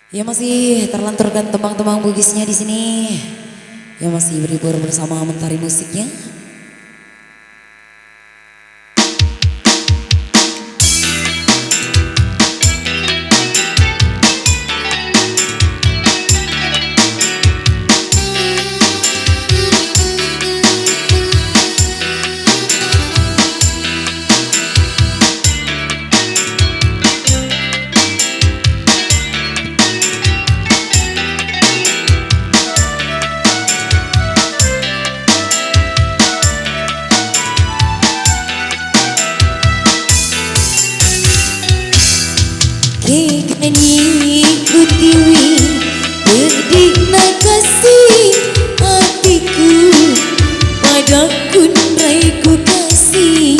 Ya masih terlanturkan tembang-tembang bugisnya di sini. Ya masih berhibur bersama Mentari musiknya. Kekani utiwi berdina kasih hatiku padaku raiku kasih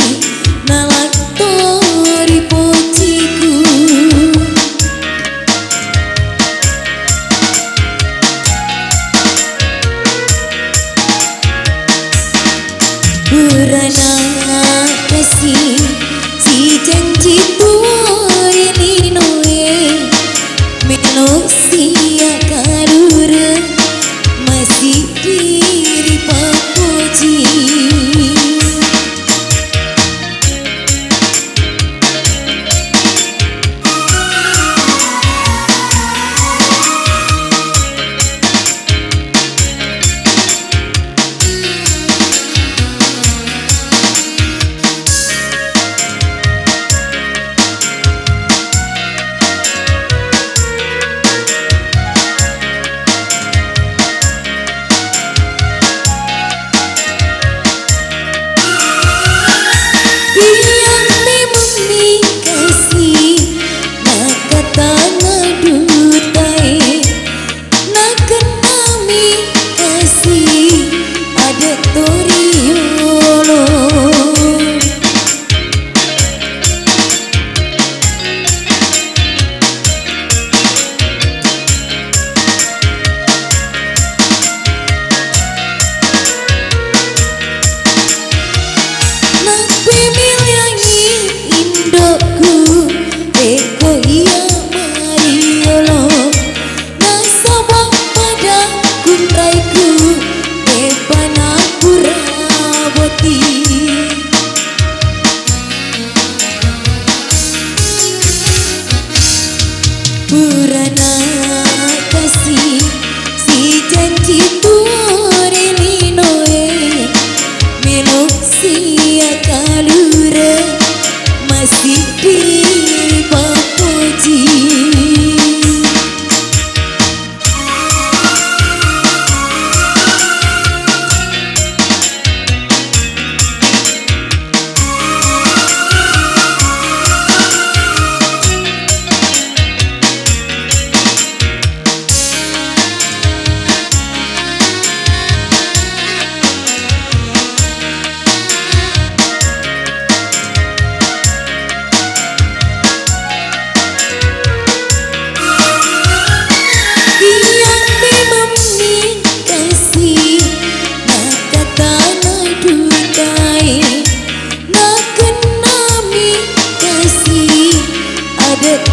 nalak tori pociku Purana kasih si janji tuai nino manusia kalura masih diri papuji Purana kasih si janji tuore linoe melok sia kalura masih diri papuji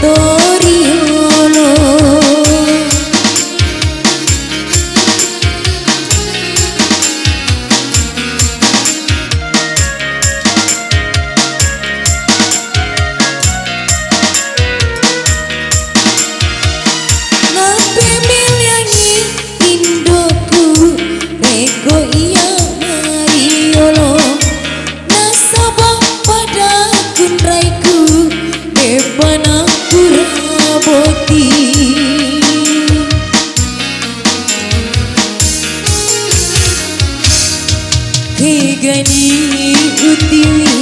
Toriolo ngape milyangi indoku rego iya mariolo nasabah pada kunraiku depana Puraboti Kegani utiwi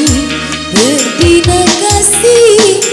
berdina kasih